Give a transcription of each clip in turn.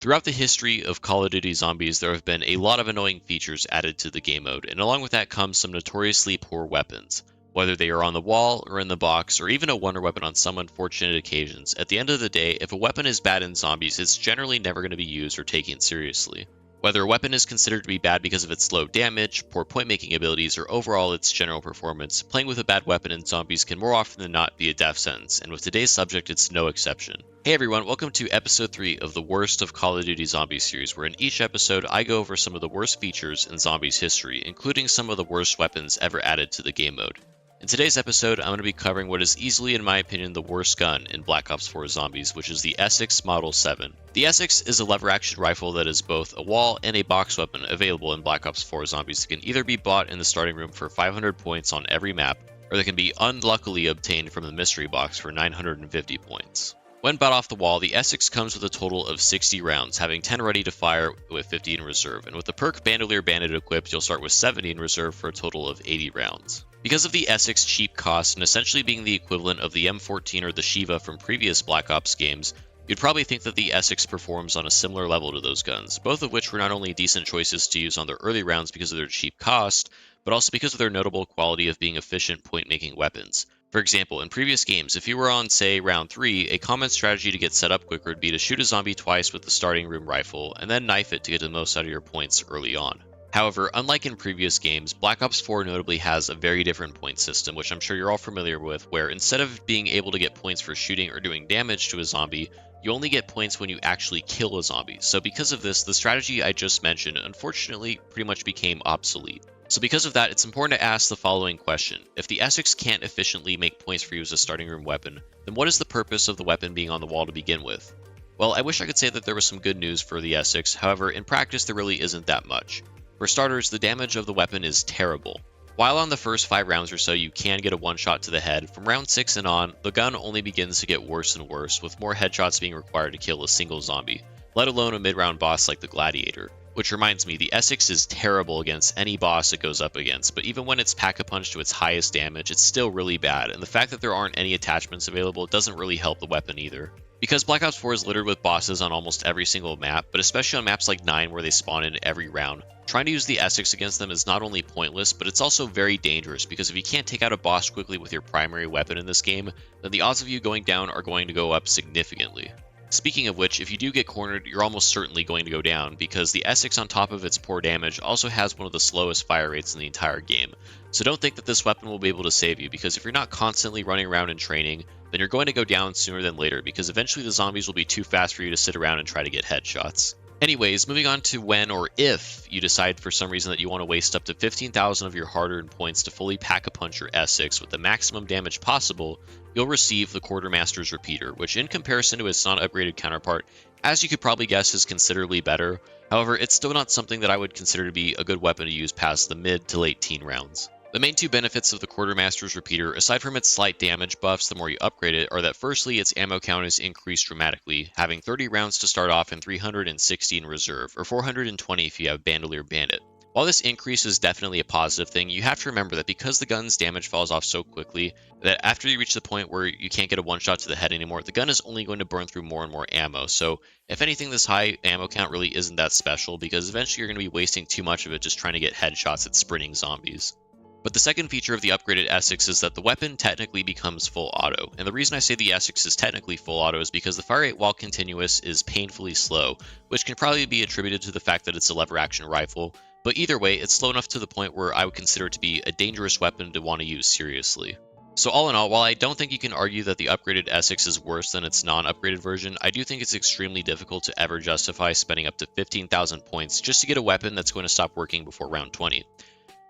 Throughout the history of Call of Duty Zombies, there have been a lot of annoying features added to the game mode, and along with that comes some notoriously poor weapons. Whether they are on the wall or in the box, or even a wonder weapon on some unfortunate occasions, at the end of the day, if a weapon is bad in Zombies, it's generally never going to be used or taken seriously. Whether a weapon is considered to be bad because of its low damage, poor point-making abilities, or overall its general performance, playing with a bad weapon in Zombies can more often than not be a death sentence, and with today's subject, it's no exception. Hey everyone, welcome to episode 3 of the Worst of Call of Duty Zombies series, where in each episode I go over some of the worst features in Zombies history, including some of the worst weapons ever added to the game mode. In today's episode, I'm going to be covering what is easily, in my opinion, the worst gun in Black Ops 4 Zombies, which is the Essex Model 7. The Essex is a lever-action rifle that is both a wall and a box weapon available in Black Ops 4 Zombies that can either be bought in the starting room for 500 points on every map, or they can be unluckily obtained from the mystery box for 950 points. When bought off the wall, the Essex comes with a total of 60 rounds, having 10 ready to fire with 50 in reserve, and with the perk Bandolier Bandit equipped, you'll start with 70 in reserve for a total of 80 rounds. Because of the Essex cheap cost and essentially being the equivalent of the M14 or the Shiva from previous Black Ops games, you'd probably think that the Essex performs on a similar level to those guns, both of which were not only decent choices to use on their early rounds because of their cheap cost, but also because of their notable quality of being efficient point-making weapons. For example, in previous games, if you were on, say, round 3, a common strategy to get set up quicker would be to shoot a zombie twice with the starting room rifle, and then knife it to get the most out of your points early on. However, unlike in previous games, Black Ops 4 notably has a very different point system, which I'm sure you're all familiar with, where instead of being able to get points for shooting or doing damage to a zombie, you only get points when you actually kill a zombie. So because of this, the strategy I just mentioned unfortunately pretty much became obsolete. So because of that, it's important to ask the following question. If the Essex can't efficiently make points for you as a starting room weapon, then what is the purpose of the weapon being on the wall to begin with? Well, I wish I could say that there was some good news for the Essex, however, in practice there really isn't that much. For starters, the damage of the weapon is terrible. While on the first 5 rounds or so you can get a one-shot to the head, from round 6 and on, the gun only begins to get worse and worse, with more headshots being required to kill a single zombie, let alone a mid-round boss like the Gladiator. Which reminds me, the Essex is terrible against any boss it goes up against, but even when it's pack-a-punch to its highest damage, it's still really bad, and the fact that there aren't any attachments available doesn't really help the weapon either. Because Black Ops 4 is littered with bosses on almost every single map, but especially on maps like 9 where they spawn in every round, trying to use the Essex against them is not only pointless, but it's also very dangerous, because if you can't take out a boss quickly with your primary weapon in this game, then the odds of you going down are going to go up significantly. Speaking of which, if you do get cornered, you're almost certainly going to go down, because the Essex on top of its poor damage also has one of the slowest fire rates in the entire game. So don't think that this weapon will be able to save you, because if you're not constantly running around and training, then you're going to go down sooner than later, because eventually the zombies will be too fast for you to sit around and try to get headshots. Anyways, moving on to when or if you decide for some reason that you want to waste up to 15,000 of your hard-earned points to fully pack-a-punch your Essex with the maximum damage possible, you'll receive the Quartermaster's Repeater, which in comparison to its non-upgraded counterpart, as you could probably guess, is considerably better. However, it's still not something that I would consider to be a good weapon to use past the mid to late teen rounds. The main 2 benefits of the Quartermaster's Repeater, aside from its slight damage buffs the more you upgrade it, are that firstly, its ammo count is increased dramatically, having 30 rounds to start off and 360 in reserve, or 420 if you have Bandolier Bandit. While this increase is definitely a positive thing, you have to remember that because the gun's damage falls off so quickly, that after you reach the point where you can't get a one-shot to the head anymore, the gun is only going to burn through more and more ammo. So if anything, this high ammo count really isn't that special, because eventually you're going to be wasting too much of it just trying to get headshots at sprinting zombies. But the second feature of the upgraded Essex is that the weapon technically becomes full auto, and the reason I say the Essex is technically full auto is because the fire rate while continuous is painfully slow, which can probably be attributed to the fact that it's a lever-action rifle, but either way, it's slow enough to the point where I would consider it to be a dangerous weapon to want to use seriously. So all in all, while I don't think you can argue that the upgraded Essex is worse than its non-upgraded version, I do think it's extremely difficult to ever justify spending up to 15,000 points just to get a weapon that's going to stop working before round 20.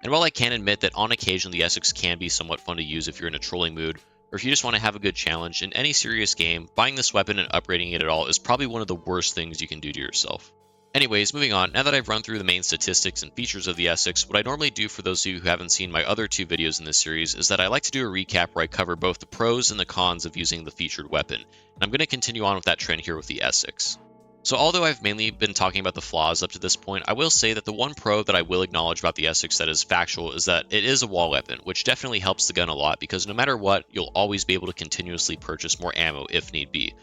And while I can admit that on occasion the Essex can be somewhat fun to use if you're in a trolling mood, or if you just want to have a good challenge, in any serious game, buying this weapon and upgrading it at all is probably one of the worst things you can do to yourself. Anyways, moving on, now that I've run through the main statistics and features of the Essex, what I normally do for those of you who haven't seen my other 2 videos in this series is that I like to do a recap where I cover both the pros and the cons of using the featured weapon, and I'm going to continue on with that trend here with the Essex. So although I've mainly been talking about the flaws up to this point, I will say that the one pro that I will acknowledge about the Essex that is factual is that it is a wall weapon, which definitely helps the gun a lot because no matter what, you'll always be able to continuously purchase more ammo if need be.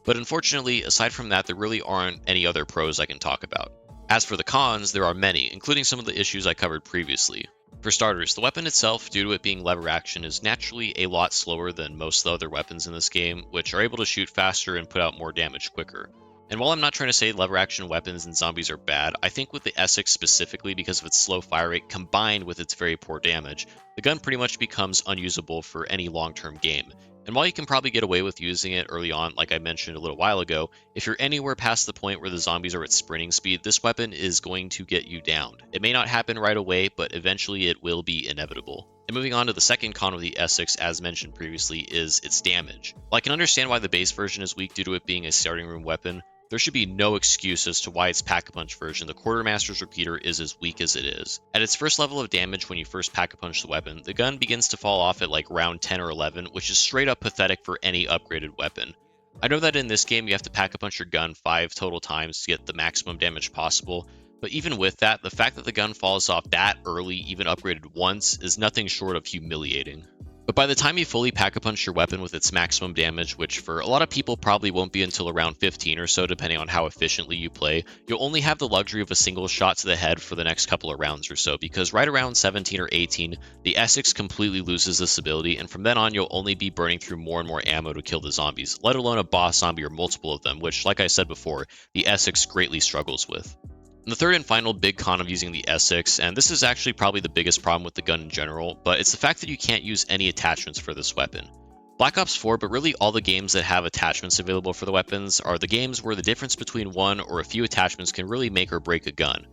But unfortunately, aside from that, there really aren't any other pros I can talk about. As for the cons, there are many, including some of the issues I covered previously. For starters, the weapon itself, due to it being lever action, is naturally a lot slower than most of the other weapons in this game, which are able to shoot faster and put out more damage quicker. And while I'm not trying to say lever action weapons and zombies are bad, I think with the Essex specifically because of its slow fire rate combined with its very poor damage, the gun pretty much becomes unusable for any long-term game. And while you can probably get away with using it early on, like I mentioned a little while ago, if you're anywhere past the point where the zombies are at sprinting speed, this weapon is going to get you downed. It may not happen right away, but eventually it will be inevitable. And moving on to the second con of the Essex, as mentioned previously, is its damage. While I can understand why the base version is weak due to it being a starting room weapon, there should be no excuse as to why its Pack-a-Punch version, the Quartermaster's Repeater, is as weak as it is. At its first level of damage when you first Pack-a-Punch the weapon, the gun begins to fall off at like round 10 or 11, which is straight up pathetic for any upgraded weapon. I know that in this game you have to Pack-a-Punch your gun 5 total times to get the maximum damage possible, but even with that, the fact that the gun falls off that early, even upgraded once, is nothing short of humiliating. But by the time you fully Pack-a-Punch your weapon with its maximum damage, which for a lot of people probably won't be until around 15 or so depending on how efficiently you play, you'll only have the luxury of a single shot to the head for the next couple of rounds or so, because right around 17 or 18, the Essex completely loses this ability, and from then on you'll only be burning through more and more ammo to kill the zombies, let alone a boss zombie or multiple of them, which, like I said before, the Essex greatly struggles with. And the third and final big con of using the Essex, and this is actually probably the biggest problem with the gun in general, but it's the fact that you can't use any attachments for this weapon. Black Ops 4, but really all the games that have attachments available for the weapons, are the games where the difference between one or a few attachments can really make or break a gun.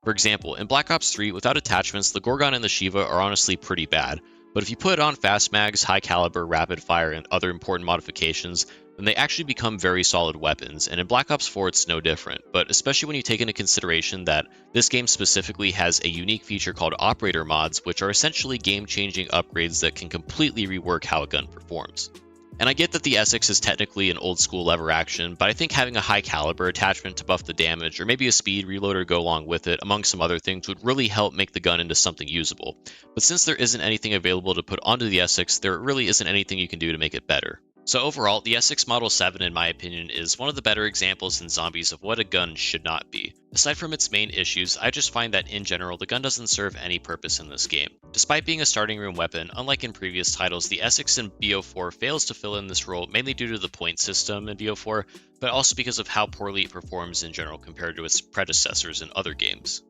For example, in Black Ops 3, without attachments, the Gorgon and the Shiva are honestly pretty bad, but if you put on fast mags, high caliber, rapid fire, and other important modifications, then they actually become very solid weapons, and in Black Ops 4 it's no different, but especially when you take into consideration that this game specifically has a unique feature called operator mods, which are essentially game-changing upgrades that can completely rework how a gun performs. And I get that the Essex is technically an old school lever action, but I think having a high caliber attachment to buff the damage, or maybe a speed reloader go along with it, among some other things, would really help make the gun into something usable. But since there isn't anything available to put onto the Essex, there really isn't anything you can do to make it better. So overall, the Essex Model 7, in my opinion, is one of the better examples in zombies of what a gun should not be. Aside from its main issues, I just find that in general, the gun doesn't serve any purpose in this game. Despite being a starting room weapon, unlike in previous titles, the Essex in BO4 fails to fill in this role mainly due to the point system in BO4, but also because of how poorly it performs in general compared to its predecessors in other games.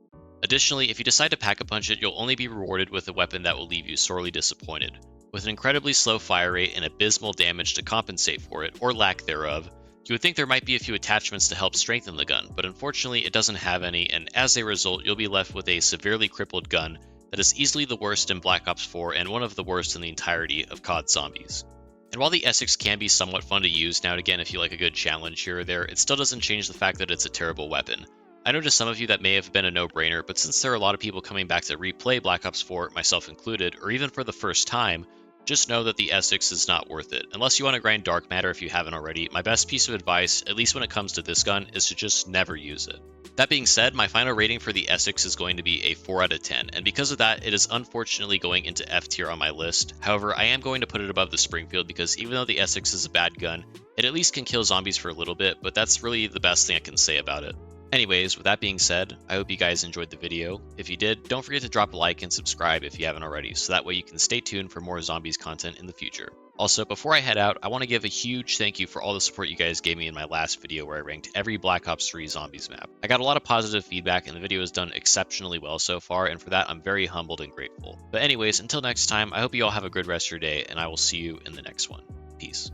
Additionally, if you decide to Pack-a-Punch it, you'll only be rewarded with a weapon that will leave you sorely disappointed. With an incredibly slow fire rate and abysmal damage to compensate for it, or lack thereof, you would think there might be a few attachments to help strengthen the gun, but unfortunately it doesn't have any, and as a result you'll be left with a severely crippled gun that is easily the worst in Black Ops 4 and one of the worst in the entirety of COD Zombies. And while the Essex can be somewhat fun to use now and again if you like a good challenge here or there, it still doesn't change the fact that it's a terrible weapon. I know to some of you that may have been a no-brainer, but since there are a lot of people coming back to replay Black Ops 4, myself included, or even for the first time, just know that the Essex is not worth it. Unless you want to grind Dark Matter if you haven't already, my best piece of advice, at least when it comes to this gun, is to just never use it. That being said, my final rating for the Essex is going to be a 4 out of 10, and because of that, it is unfortunately going into F tier on my list. However, I am going to put it above the Springfield because even though the Essex is a bad gun, it at least can kill zombies for a little bit, but that's really the best thing I can say about it. Anyways, with that being said, I hope you guys enjoyed the video. If you did, don't forget to drop a like and subscribe if you haven't already, so that way you can stay tuned for more zombies content in the future. Also, before I head out, I want to give a huge thank you for all the support you guys gave me in my last video where I ranked every Black Ops 3 Zombies map. I got a lot of positive feedback and the video has done exceptionally well so far, and for that I'm very humbled and grateful. But anyways, until next time, I hope you all have a good rest of your day, and I will see you in the next one. Peace.